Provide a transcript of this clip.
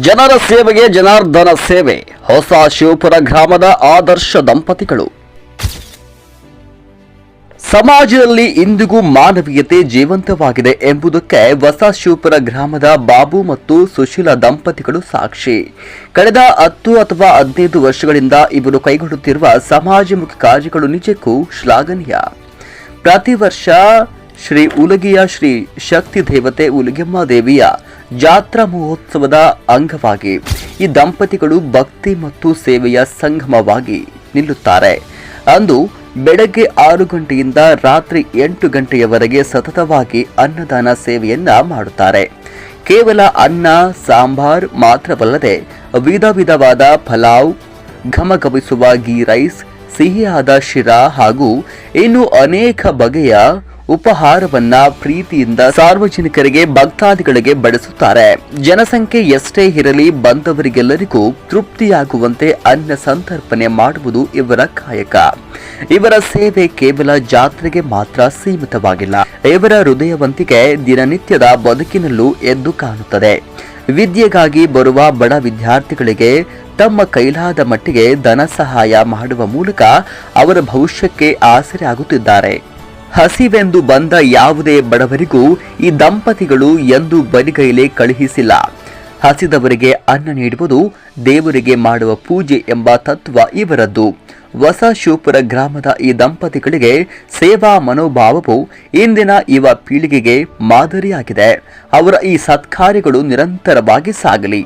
ಜನರ ಸೇವೆಗೆ ಜನಾರ್ದನ ಸೇವೆ. ಹೊಸ ಶಿವಪುರ ಗ್ರಾಮದ ಆದರ್ಶ ದಂಪತಿಗಳು. ಸಮಾಜದಲ್ಲಿ ಇಂದಿಗೂ ಮಾನವೀಯತೆ ಜೀವಂತವಾಗಿದೆ ಎಂಬುದಕ್ಕೆ ಹೊಸ ಶಿವಪುರ ಗ್ರಾಮದ ಬಾಬು ಮತ್ತು ಸುಶೀಲಾ ದಂಪತಿಗಳು ಸಾಕ್ಷಿ. ಕಳೆದ 10 ಅಥವಾ 15 ವರ್ಷಗಳಿಂದ ಇವರು ಕೈಗೊಳ್ಳುತ್ತಿರುವ ಸಮಾಜಮುಖಿ ಕಾರ್ಯಗಳು ನಿಜಕ್ಕೂ ಶ್ಲಾಘನೀಯ. ಪ್ರತಿ ವರ್ಷ ಶ್ರೀ ಉಲಗಿಯ ಶ್ರೀ ಶಕ್ತಿ ದೇವತೆ ಉಲಗಮ್ಮ ದೇವಿಯ ಜಾತ್ರಾ ಮಹೋತ್ಸವದ ಅಂಗವಾಗಿ ಈ ದಂಪತಿಗಳು ಭಕ್ತಿ ಮತ್ತು ಸೇವೆಯ ಸಂಗಮವಾಗಿ ನಿಲ್ಲುತ್ತಾರೆ. ಅಂದು ಬೆಳಗ್ಗೆ 6 ಗಂಟೆಯಿಂದ ರಾತ್ರಿ 8 ಗಂಟೆಯವರೆಗೆ ಸತತವಾಗಿ ಅನ್ನದಾನ ಸೇವೆಯನ್ನ ಮಾಡುತ್ತಾರೆ. ಕೇವಲ ಅನ್ನ ಸಾಂಬಾರ್ ಮಾತ್ರವಲ್ಲದೆ ವಿಧ ವಿಧವಾದ ಪಲಾವ್, ಘಮಘಮಿಸುವ ಗೀ ರೈಸ್, ಸಿಹಿಯಾದ ಶಿರಾ ಹಾಗೂ ಇನ್ನು ಅನೇಕ ಬಗೆಯ ಉಪಹಾರವನ್ನ ಪ್ರೀತಿಯಿಂದ ಸಾರ್ವಜನಿಕರಿಗೆ ಭಕ್ತಾದಿಗಳಿಗೆ ಬಡಿಸುತ್ತಾರೆ. ಜನಸಂಖ್ಯೆ ಎಷ್ಟೇ ಇರಲಿ ಬಂದವರಿಗೆಲ್ಲರಿಗೂ ತೃಪ್ತಿಯಾಗುವಂತೆ ಅನ್ನ ಸಂತರ್ಪಣೆ ಮಾಡುವುದು ಇವರ ಕಾಯಕ. ಇವರ ಸೇವೆ ಕೇವಲ ಜಾತ್ರೆಗೆ ಮಾತ್ರ ಸೀಮಿತವಾಗಿಲ್ಲ. ಇವರ ಹೃದಯವಂತಿಕೆ ದಿನನಿತ್ಯದ ಬದುಕಿನಲ್ಲೂ ಎದ್ದು ಕಾಣುತ್ತದೆ. ವಿದ್ಯೆಗಾಗಿ ಬರುವ ಬಡ ವಿದ್ಯಾರ್ಥಿಗಳಿಗೆ ತಮ್ಮ ಕೈಲಾದ ಮಟ್ಟಿಗೆ ಧನ ಸಹಾಯ ಮಾಡುವ ಮೂಲಕ ಅವರ ಭವಿಷ್ಯಕ್ಕೆ ಆಸರೆ ಆಗುತ್ತಿದ್ದಾರೆ. ಹಸಿವೆಂದು ಬಂದ ಯಾವುದೇ ಬಡವರಿಗೂ ಈ ದಂಪತಿಗಳು ಎಂದೂ ಬರಿಗೈಲೆ ಕಳುಹಿಸಿಲ್ಲ. ಹಸಿದವರಿಗೆ ಅನ್ನ ನೀಡುವುದು ದೇವರಿಗೆ ಮಾಡುವ ಪೂಜೆ ಎಂಬ ತತ್ವ ಇವರದ್ದು. ಹೊಸ ಶಿವಪುರ ಗ್ರಾಮದ ಈ ದಂಪತಿಗಳಿಗೆ ಸೇವಾ ಮನೋಭಾವವು ಇಂದಿನ ಯುವ ಪೀಳಿಗೆಗೆ ಮಾದರಿಯಾಗಿದೆ. ಅವರ ಈ ಸತ್ಕಾರ್ಯಗಳು ನಿರಂತರವಾಗಿ ಸಾಗಲಿ.